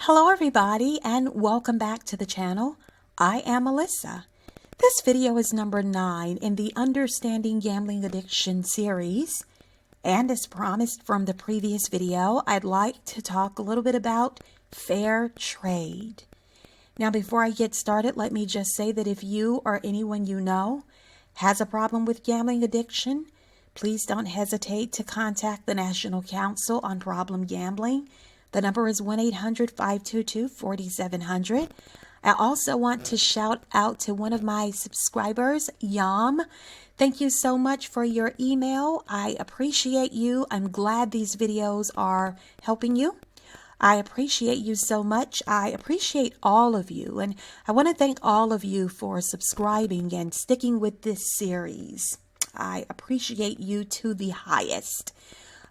Hello everybody and welcome back to the channel. I am Melissa. This video is number 9 in the Understanding Gambling Addiction series. And as promised from the previous video, I'd like to talk a little bit about fair trade. Now before I get started, let me just say that if you or anyone you know has a problem with gambling addiction, please don't hesitate to contact the National Council on Problem Gambling. The number is 1-800-522-4700. I also want to shout out to one of my subscribers, Yam. Thank you so much for your email. I appreciate you. I'm glad these videos are helping you. I appreciate you so much. I appreciate all of you. And I want to thank all of you for subscribing and sticking with this series. I appreciate you to the highest.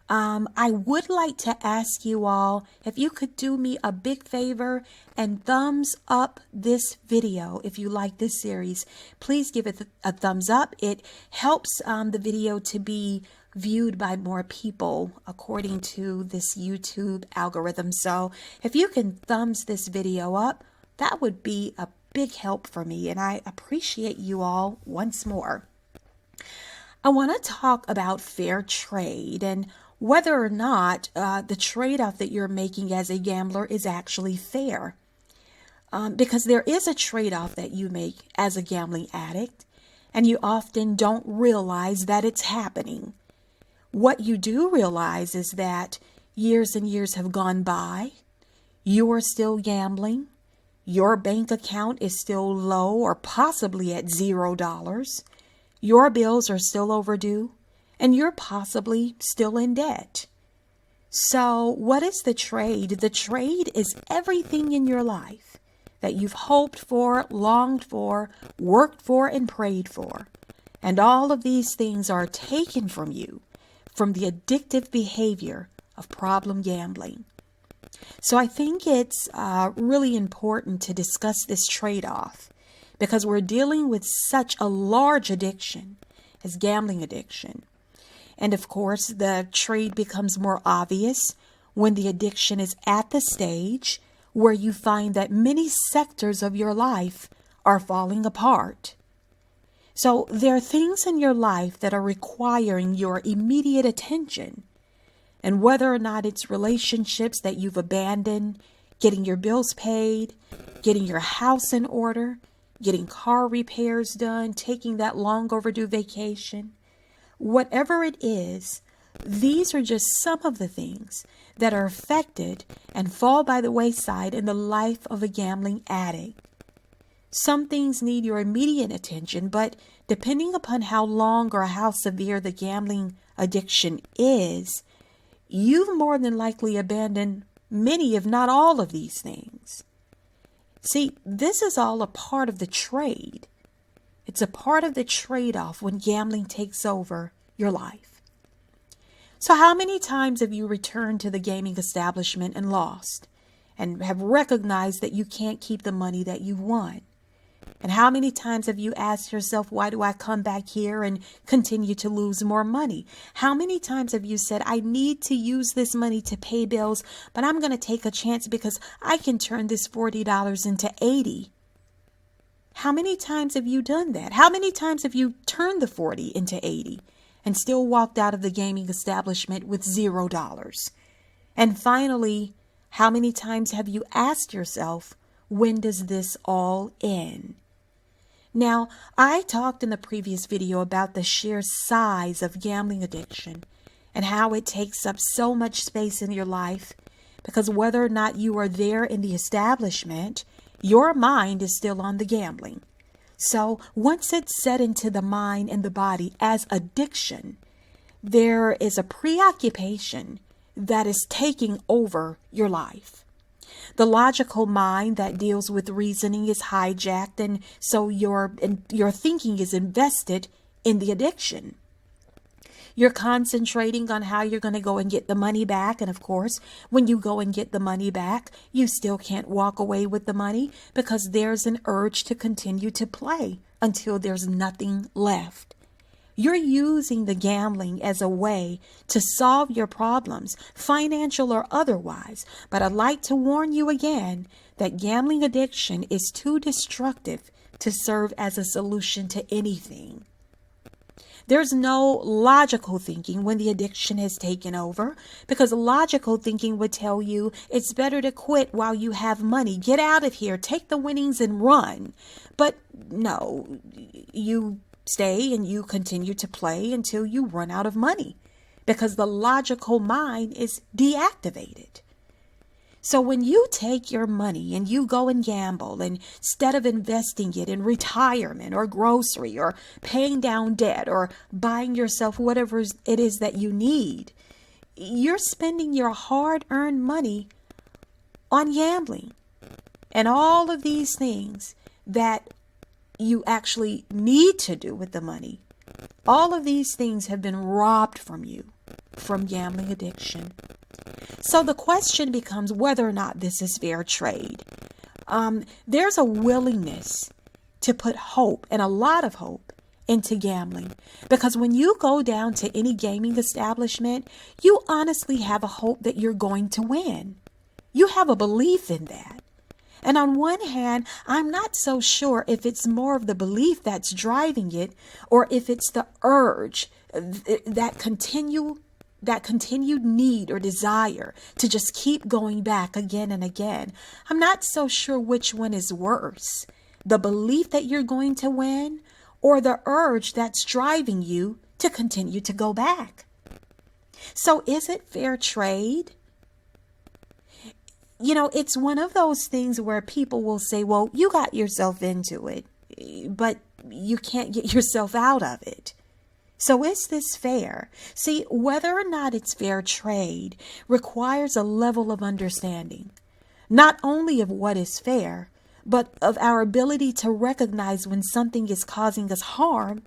I would like to ask you all if you could do me a big favor and thumbs up this video. If you like this series, please give it a thumbs up. It helps the video to be viewed by more people according to this YouTube algorithm. So if you can thumbs this video up, that would be a big help for me. And I appreciate you all once more. I want to talk about fair trade and whether or not the trade-off that you're making as a gambler is actually fair. Because there is a trade-off that you make as a gambling addict, and you often don't realize that it's happening. What you do realize is that years and years have gone by, you are still gambling, your bank account is still low or possibly at $0, your bills are still overdue, and you're possibly still in debt. So what is the trade? The trade is everything in your life that you've hoped for, longed for, worked for, and prayed for. And all of these things are taken from you from the addictive behavior of problem gambling. So I think it's really important to discuss this trade-off because we're dealing with such a large addiction as gambling addiction. And of course, the trade becomes more obvious when the addiction is at the stage where you find that many sectors of your life are falling apart. So there are things in your life that are requiring your immediate attention. And whether or not it's relationships that you've abandoned, getting your bills paid, getting your house in order, getting car repairs done, taking that long overdue vacation, whatever it is, these are just some of the things that are affected and fall by the wayside in the life of a gambling addict. Some things need your immediate attention, but depending upon how long or how severe the gambling addiction is, you've more than likely abandoned many, if not all, of these things. See, this is all a part of the trade. It's a part of the trade-off when gambling takes over your life. So how many times have you returned to the gaming establishment and lost and have recognized that you can't keep the money that you've won? And how many times have you asked yourself, why do I come back here and continue to lose more money? How many times have you said, I need to use this money to pay bills, but I'm going to take a chance because I can turn this $40 into $80? How many times have you done that? How many times have you turned the 40 into 80 and still walked out of the gaming establishment with $0? And finally, how many times have you asked yourself, when does this all end? Now, I talked in the previous video about the sheer size of gambling addiction and how it takes up so much space in your life because whether or not you are there in the establishment, your mind is still on the gambling. So once it's set into the mind and the body as addiction, there is a preoccupation that is taking over your life. The logical mind that deals with reasoning is hijacked, and so your thinking is invested in the addiction. You're concentrating on how you're going to go and get the money back. And of course, when you go and get the money back, you still can't walk away with the money because there's an urge to continue to play until there's nothing left. You're using the gambling as a way to solve your problems, financial or otherwise. But I'd like to warn you again that gambling addiction is too destructive to serve as a solution to anything. There's no logical thinking when the addiction has taken over, because logical thinking would tell you it's better to quit while you have money. Get out of here, take the winnings and run. But no, you stay and you continue to play until you run out of money, because the logical mind is deactivated. So when you take your money and you go and gamble, and instead of investing it in retirement or grocery or paying down debt or buying yourself whatever it is that you need, you're spending your hard-earned money on gambling and all of these things that you actually need to do with the money. All of these things have been robbed from you from gambling addiction. So the question becomes whether or not this is fair trade. There's a willingness to put hope, and a lot of hope, into gambling, because when you go down to any gaming establishment, you honestly have a hope that you're going to win. You have a belief in that. And on one hand, I'm not so sure if it's more of the belief that's driving it, or if it's the urge, that continued need or desire to just keep going back again and again. I'm not so sure which one is worse, the belief that you're going to win, or the urge that's driving you to continue to go back. So is it fair trade? You know, it's one of those things where people will say, well, you got yourself into it, but you can't get yourself out of it. So is this fair? See, whether or not it's fair trade requires a level of understanding, not only of what is fair, but of our ability to recognize when something is causing us harm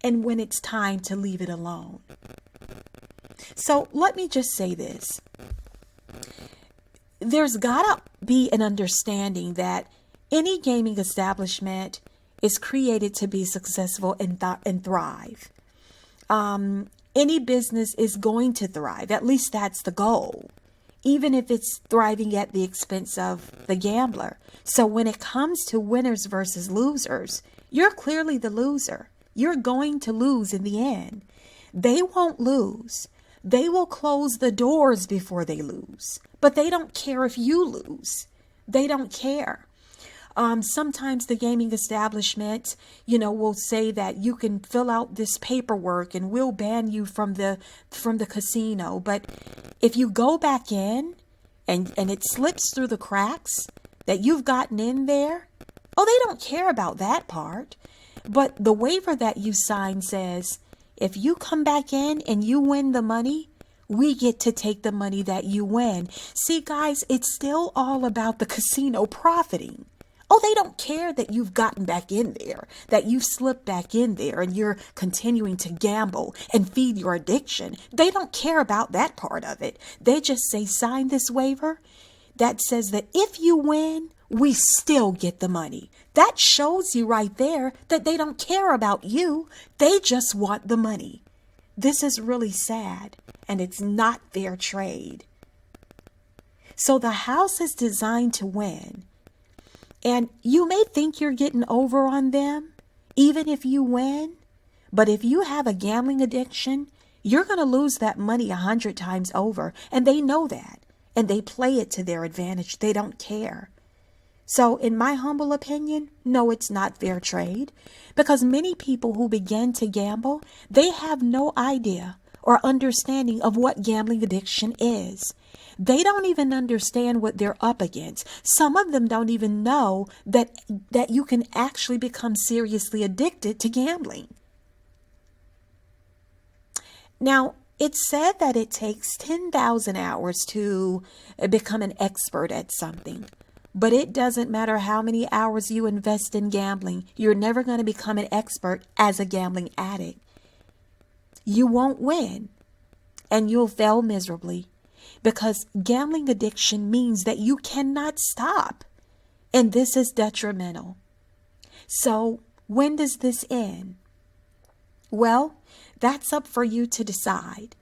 and when it's time to leave it alone. So let me just say this. There's got to be an understanding that any gaming establishment is created to be successful and thrive. Any business is going to thrive. At least that's the goal, even if it's thriving at the expense of the gambler. So when it comes to winners versus losers, you're clearly the loser. You're going to lose in the end. They won't lose. They will close the doors before they lose, but they don't care if you lose. They don't care. Sometimes the gaming establishment, will say that you can fill out this paperwork and we'll ban you from the casino. But if you go back in and it slips through the cracks that you've gotten in there, they don't care about that part. But the waiver that you sign says, if you come back in and you win the money, we get to take the money that you win. See, guys, it's still all about the casino profiting. They don't care that you've gotten back in there, that you've slipped back in there and you're continuing to gamble and feed your addiction. They don't care about that part of it. They just say, sign this waiver that says that if you win, we still get the money. That shows you right there that they don't care about you. They just want the money. This is really sad, and it's not fair trade. So the house is designed to win. And you may think you're getting over on them, even if you win. But if you have a gambling addiction, you're going to lose that money 100 times over. And they know that. And they play it to their advantage. They don't care. So in my humble opinion, no, it's not fair trade. Because many people who begin to gamble, they have no idea or understanding of what gambling addiction is. They don't even understand what they're up against. Some of them don't even know that you can actually become seriously addicted to gambling. Now, it's said that it takes 10,000 hours to become an expert at something. But it doesn't matter how many hours you invest in gambling. You're never going to become an expert as a gambling addict. You won't win, and you'll fail miserably. Because gambling addiction means that you cannot stop. And this is detrimental. So when does this end? Well, that's up for you to decide.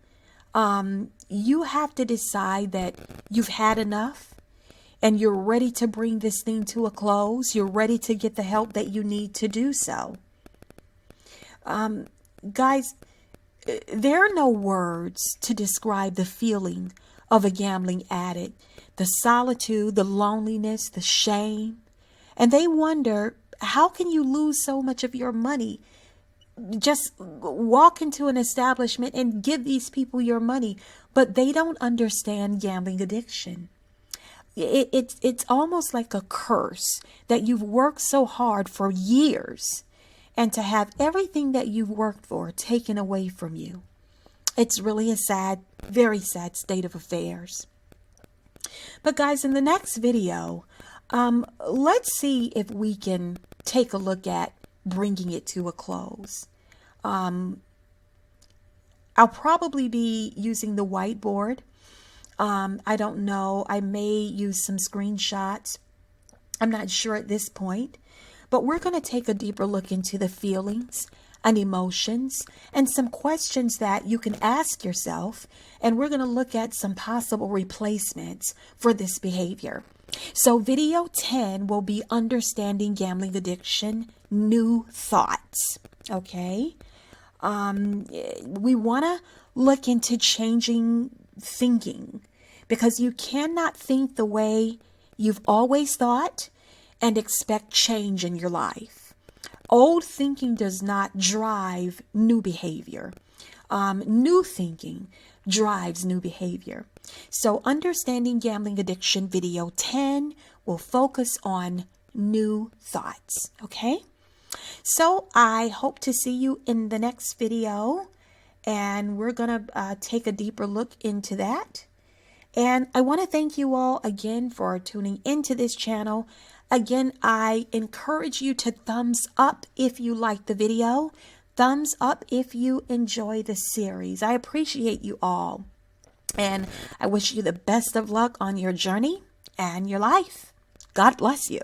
You have to decide that you've had enough and you're ready to bring this thing to a close. You're ready to get the help that you need to do so. Guys, there are no words to describe the feeling of a gambling addict, the solitude, the loneliness, the shame. And they wonder, how can you lose so much of your money? Just walk into an establishment and give these people your money. But they don't understand gambling addiction. It's almost like a curse that you've worked so hard for years, and to have everything that you've worked for taken away from you. It's really a sad, very sad state of affairs. But guys, in the next video, let's see if we can take a look at bringing it to a close. I'll probably be using the whiteboard. I don't know. I may use some screenshots. I'm not sure at this point. But we're going to take a deeper look into the feelings and emotions and some questions that you can ask yourself. And we're going to look at some possible replacements for this behavior. So video 10 will be understanding gambling addiction, new thoughts. Okay. We want to look into changing thinking, because you cannot think the way you've always thought and expect change in your life. Old thinking does not drive new behavior. New thinking drives new behavior. So understanding gambling addiction video 10 will focus on new thoughts. Okay? So I hope to see you in the next video, and we're going to take a deeper look into that. And I want to thank you all again for tuning into this channel. Again, I encourage you to thumbs up if you like the video. Thumbs up if you enjoy the series. I appreciate you all. And I wish you the best of luck on your journey and your life. God bless you.